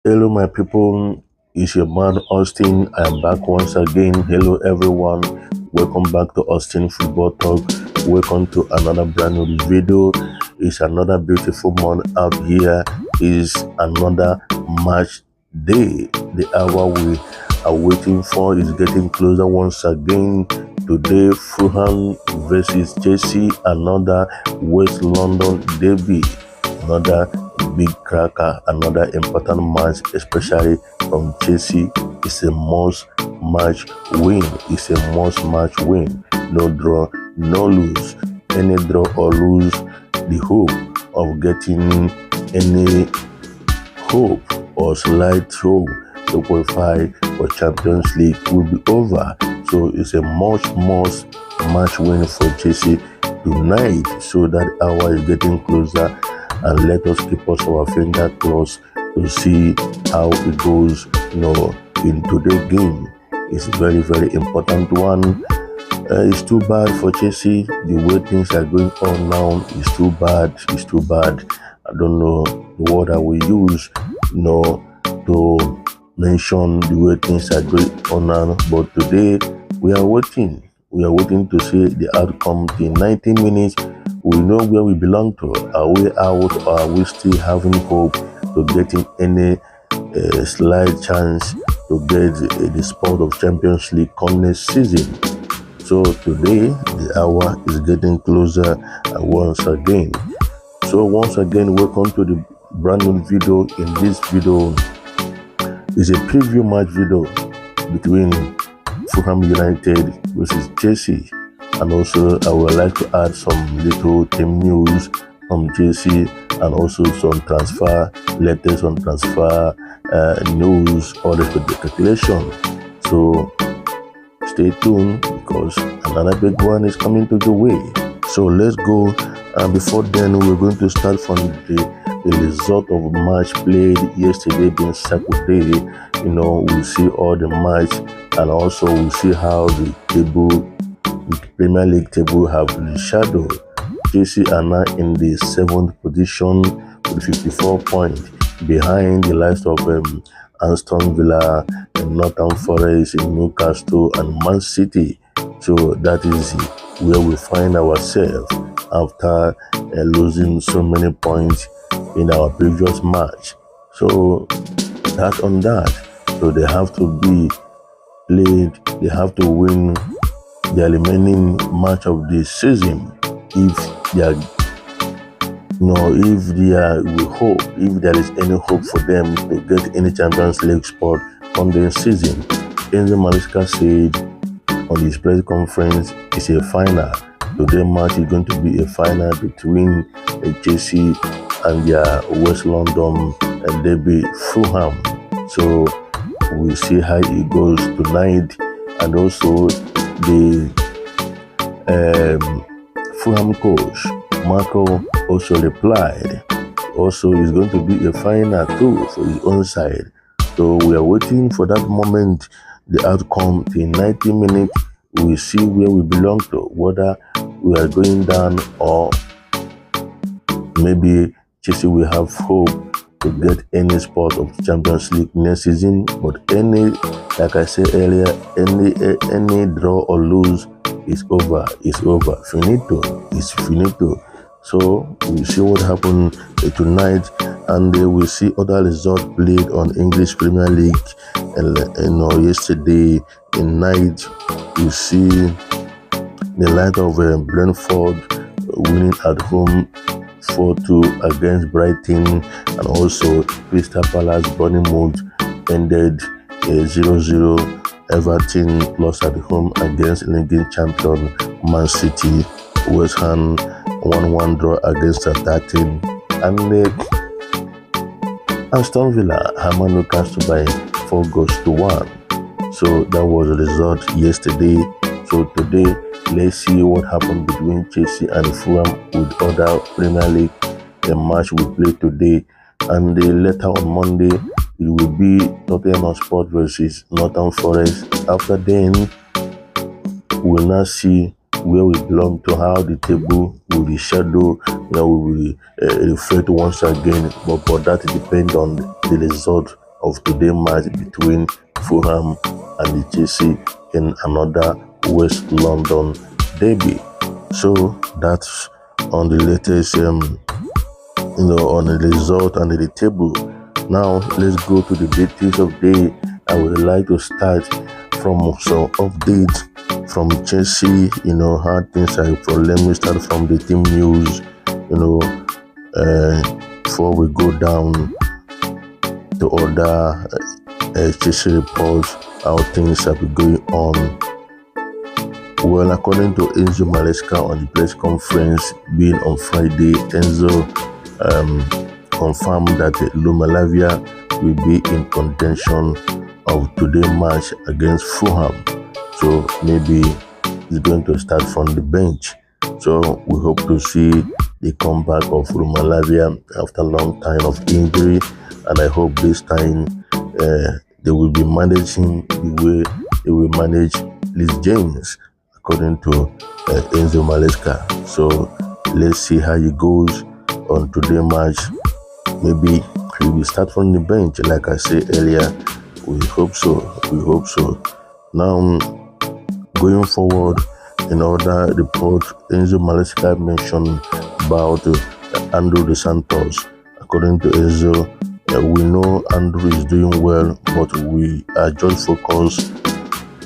Hello, my people. It's your man Austin. I am back once again. Hello, everyone. Welcome back to Austin Football Talk. Welcome to another brand new video. It's another beautiful month out here. Is another match day. The hour we are waiting for is getting closer once again. Today, Fulham versus Chelsea. Another West London derby. Another big cracker, another important match, especially from Chelsea. It's a must match win. It's a must match win. No draw, no lose. Any draw or lose, the hope of getting any hope or slight hope to qualify for Champions League will be over. So it's a must match win for Chelsea tonight. So that hour is getting closer, and let us keep our finger crossed to see how it goes, in today's game. It's a very, very important one. It's too bad for Chelsea. The way things are going on now is too bad. It's too bad. I don't know the word I will use, to mention the way things are going on now. But today we are waiting. We are waiting to see the outcome in 90 minutes. We know where we belong to. Are we out, or are we still having hope to getting any slight chance to get the spot of Champions League come next season? So today, the hour is getting closer once again. So once again, welcome to the brand new video. In this video is a preview match video between Fulham United versus Chelsea. And also, I would like to add some little team news from Chelsea, and also some transfer letters on transfer news or the calculation. So stay tuned, because another big one is coming to the way. So let's go. And before then, we're going to start from the result of match played yesterday, being Saturday. We'll see all the match, and also we'll see how the Premier League table have shadowed. Chelsea are now in the 7th position with 54 points, behind the likes of Aston Villa, Northern Forest, Newcastle, and Man City. So that is where we find ourselves after losing so many points in our previous match. So that's on that. So they have to be played. They have to win their remaining match of the season if there is any hope for them to get any Champions League spot on the season. Enzo Maresca said on his press conference, it's a final. Today's match is going to be a final between Chelsea and their West London derby, Fulham. So we'll see how it goes tonight. And also, the Fulham coach Marco also replied. Also, it's going to be a final too for his own side. So we are waiting for that moment, the outcome in 90 minutes. We see where we belong to, whether we are going down, or maybe Chelsea will have hope to get any spot of Champions League next season. But like I said earlier, any draw or lose is over. It's over. Finito. It's finito. So we'll see what happened tonight, and we'll see other results played on English Premier League. And yesterday night, we see the light of Brentford winning at home 4-2 against Brighton, and also Crystal Palace Bournemouth ended 0-0. Everton lost at home against league champion Man City. West Ham 1-1 draw against Southampton, and Aston Villa hammered Newcastle by 4-1. So that was the result yesterday. So today, let's see what happened between Chelsea and Fulham with other Premier League. The match we play today, and later on Monday, it will be Tottenham Hotspur versus Northern Forest. After then, we'll now see where we belong to, how the table will be shadowed. We will reflect once again, but that depends on the result of today's match between Fulham and the Chelsea in another West London derby. So that's on the latest, on the result and the table. Now let's go to the details of the day. I would like to start from some updates from Chelsea, how things are. Let me start from the team news, before we go down to other Chelsea reports, how things have been going on. Well, according to Enzo Maresca on the press conference being on Friday, Enzo confirmed that Lumalavia will be in contention of today's match against Fulham. So maybe he's going to start from the bench. So we hope to see the comeback of Lumalavia after a long time of injury, and I hope this time they will be managing the way they will manage Liz James, according to Enzo Maresca. So let's see how it goes on today's match. Maybe he will start from the bench, like I said earlier. We hope so. Now, going forward, in other report, Enzo Maresca mentioned about Andrew De Santos. According to Enzo, we know Andrew is doing well, but we are just focused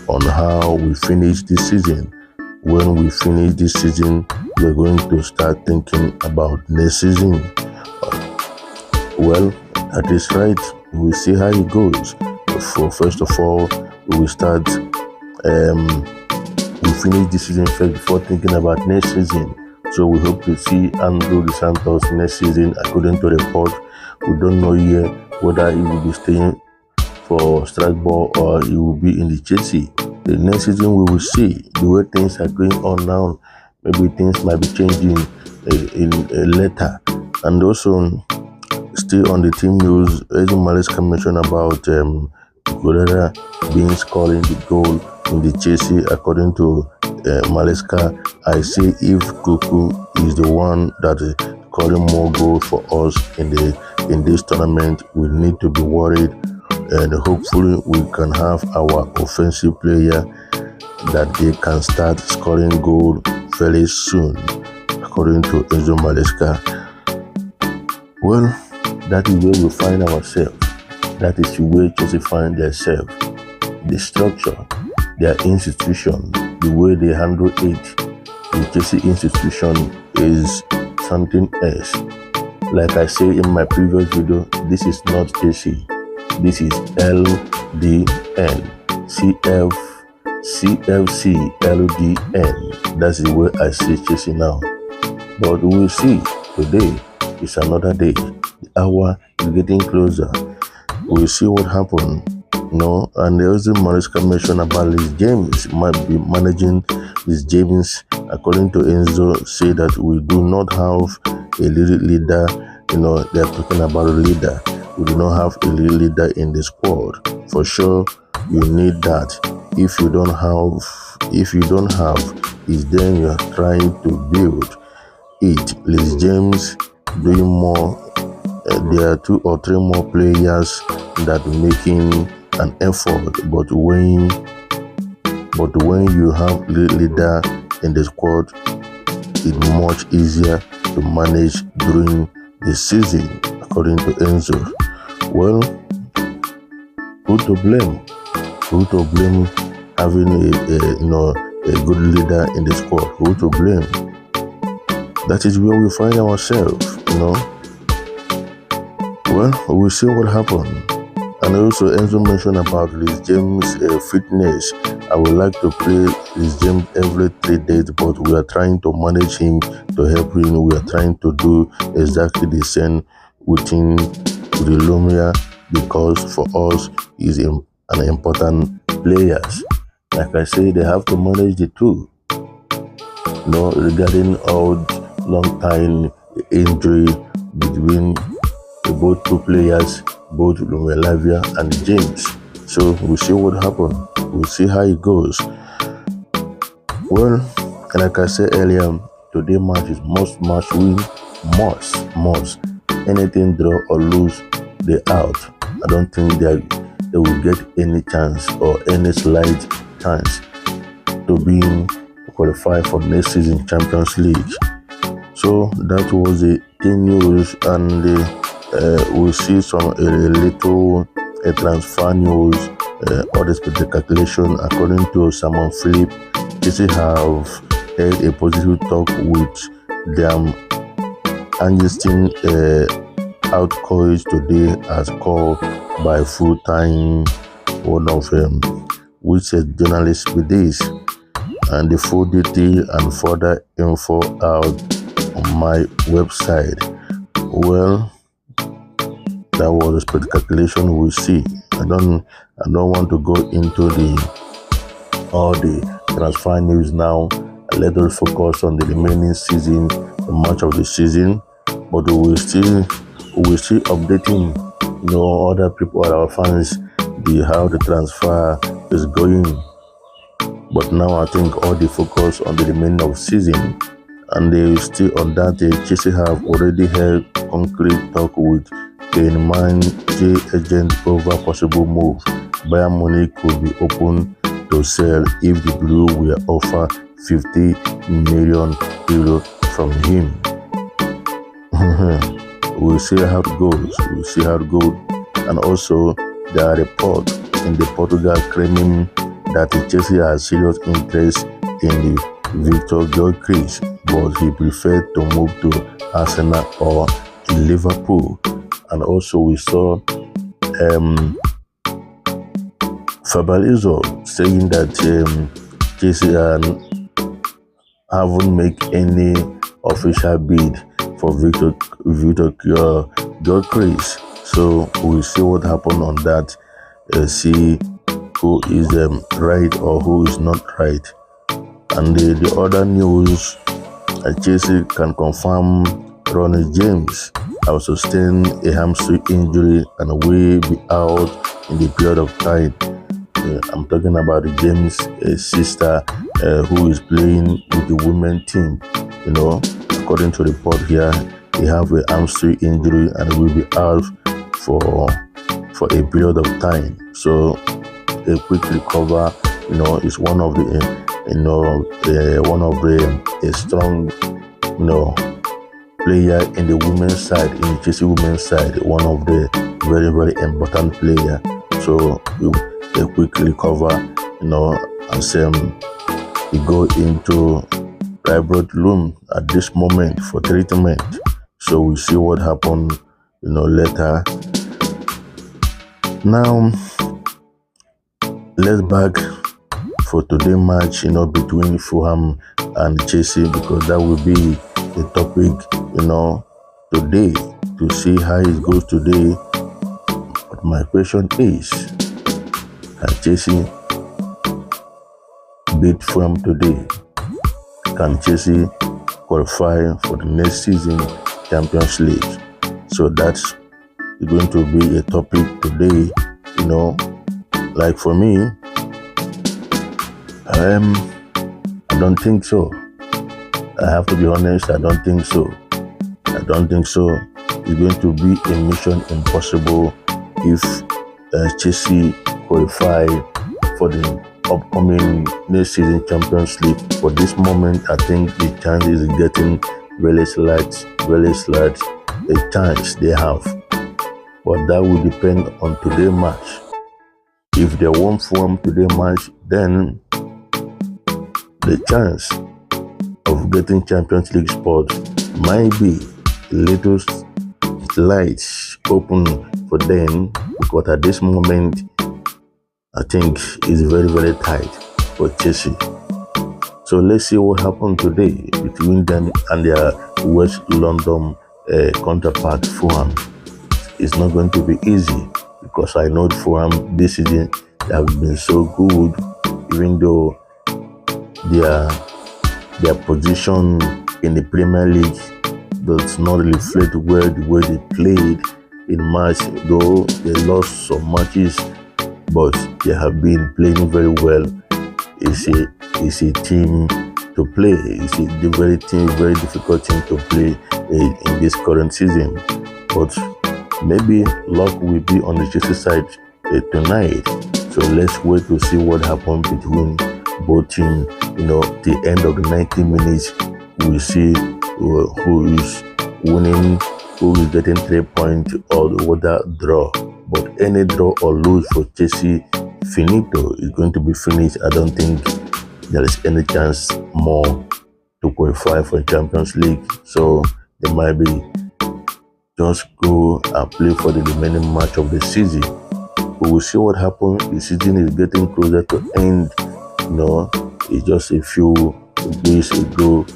on how we finish this season. When we finish this season, we're going to start thinking about next season. Well, that is right. We'll see how it goes. First of all, we will start. We finish this season first before thinking about next season. So we hope to see Andrew De Santos next season. According to the report, we don't know yet whether he will be staying for Strasbourg or he will be in the Chelsea. The next season we will see. The way things are going on now, maybe things might be changing later. And also, still on the team news, Enzo Maresca mentioned about Guerrero being scoring the goal in the Chelsea. According to Maresca, I say if Kuku is the one that is scoring more goals for us in this tournament, we need to be worried, and hopefully we can have our offensive player that they can start scoring goal very soon, according to Enzo Maresca. Well, that is where we find ourselves. That is where Chelsea find themselves. The structure, their institution, the way they handle it, the Chelsea institution is something else. Like I say in my previous video, this is not Chelsea. This is LDN, CFC, LDN. That's the way I see Chelsea now. But we'll see. Today is another day. The hour is getting closer. We'll see what happens. And also Maresca mentioned about Liz James. Might be managing Liz James. According to Enzo, say that we do not have a leader. They're talking about a leader. We do not have a leader in the squad. For sure, you need that. If you don't have, is then you are trying to build it. Liz James doing more. There are 2 or 3 more players that are making an effort, but when you have a leader in the squad, it's much easier to manage during the season, according to Enzo. Well, who to blame? Who to blame having a good leader in the squad? Who to blame? That is where we find ourselves, Well, we'll see what happens. And also Enzo mentioned about Liz James' fitness. I would like to play Liz James every 3 days, but we are trying to manage him, to help him. We are trying to do exactly the same with Lumia, because for us he's an important player. Like I say, they have to manage the two. Regarding all long time injury between both 2 players, both Lumalavia and James. So we'll see what happens. We'll see how it goes. Well, like I said earlier, today's match is must win. Must. Anything draw or lose, they out. I don't think they will get any chance or any slight chance to be qualified for next season Champions League. So that was the news, and we'll see some a little transfer news. All the calculation according to Simon Philip, Chelsea have held a positive talk with their Augustin coach today, as called by full-time one of which says journalists with this, and the full detail and further info out on my website. Well, that was a spread calculation we see. I don't want to go into all the transfer news now. Let us focus on the remaining season, the match of the season. But we will still updating, other people, our fans, how the transfer is going. But now I think all the focus on the remaining of season, and they still on that. Chelsea have already held concrete talk with the J agent over possible move. Bayern Munich could be open to sell if the Blue will offer 50 million euro from him. We'll see how it goes. And also, there are reports in the Portugal claiming that Chelsea has serious interest in the Victor Gyökeres, but he preferred to move to Arsenal or Liverpool. And also, we saw Fabrizio saying that Chelsea haven't made any official bid for Victor Gyökeres. So we'll see what happened on that. See who is right or who is not right. And the other news, Chelsea can confirm Ronnie James has sustained a hamstring injury and will be out in the period of time. I'm talking about the James' sister who is playing with the women's team. According to the report here, he have a hamstring injury and will be out for a period of time. So a quick recover, is one of the a strong, player in the women's side, in the Chelsea women's side, one of the very, very important player. So a quick recover, and he go into private room at this moment for treatment. So we see what happened, later. Now, let's back for today's match, between Fulham and Chelsea, because that will be the topic, today, to see how it goes today. But my question is, can Chelsea beat Fulham today? Can Chelsea qualify for the next season Champions League? So that's going to be a topic today. Like for me, I don't think so. I have to be honest, I don't think so. It's going to be a mission impossible if Chelsea qualify for the upcoming next season Champions League. For this moment, I think the chance is getting very slight, a chance they have. But that will depend on today's match. If they won't form today's match, then the chance of getting Champions League spot might be a little slight open for them, because at this moment, I think it's very, very tight for Chelsea. So let's see what happens today between them and their West London counterpart, Fulham. It's not going to be easy, because I know Fulham this season they have been so good, even though their position in the Premier League does not reflect well the way they played in March, though they lost some matches, but they have been playing very well. It's a team to play. It's a very difficult team to play in this current season. But Maybe luck will be on the Chelsea side tonight. So let's wait to see what happens between both teams. The end of the 90 minutes, we'll see who is winning, who is getting 3 points, or whether draw. But any draw or lose for Chelsea, finito is going to be finished. I don't think there is any chance more to qualify for Champions League. So they might be just go and play for the remaining match of the season. We will see what happens. The season is getting closer to end. It's just a few days ago.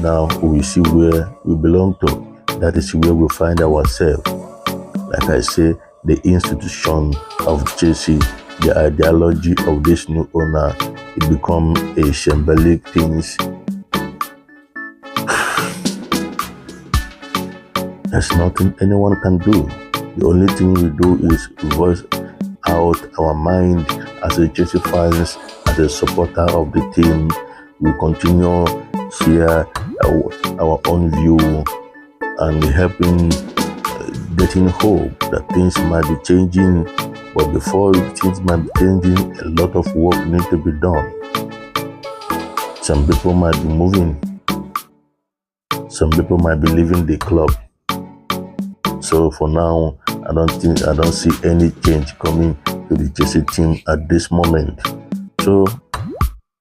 Now we will see where we belong to. That is where we find ourselves. Like I say, the institution of Chelsea, the ideology of this new owner, it become a shambolic things. There's nothing anyone can do. The only thing we do is voice out our mind as a Chelsea fans, as a supporter of the team. We continue share our own view and helping, getting hope that things might be changing. But before things might be changing, a lot of work needs to be done. Some people might be moving. Some people might be leaving the club. So for now, I don't see any change coming to the Chelsea team at this moment. So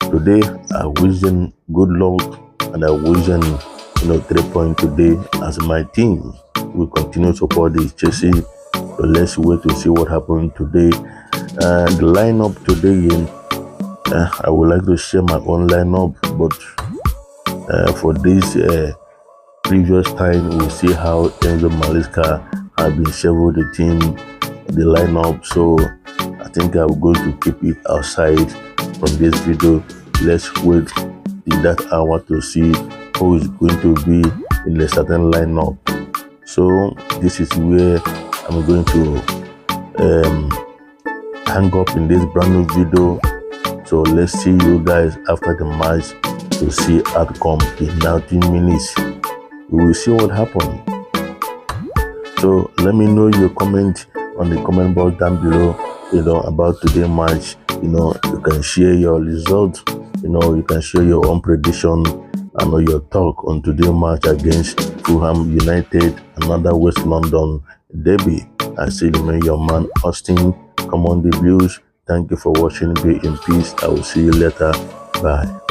today, I wish them good luck, and I wish them 3 points today as my team. We continue to support the Chelsea. So let's wait to see what happens today. The lineup today, I would like to share my own lineup, but for this previous time, we see how Enzo Maresca has been shoveled the team, the lineup. So I think I'm going to keep it outside from this video. Let's wait in that hour to see who is going to be in a certain lineup. So this is where I'm going to hang up in this brand new video. So let's see you guys after the match to see outcome in 19 minutes. We will see what happens. So let me know your comment on the comment box down below, about today's match. You can share your results. You can share your own prediction and your talk on today's match against Fulham United, another West London derby. I still remain your man, Austin. Come on the views. Thank you for watching. Be in peace. I will see you later. Bye.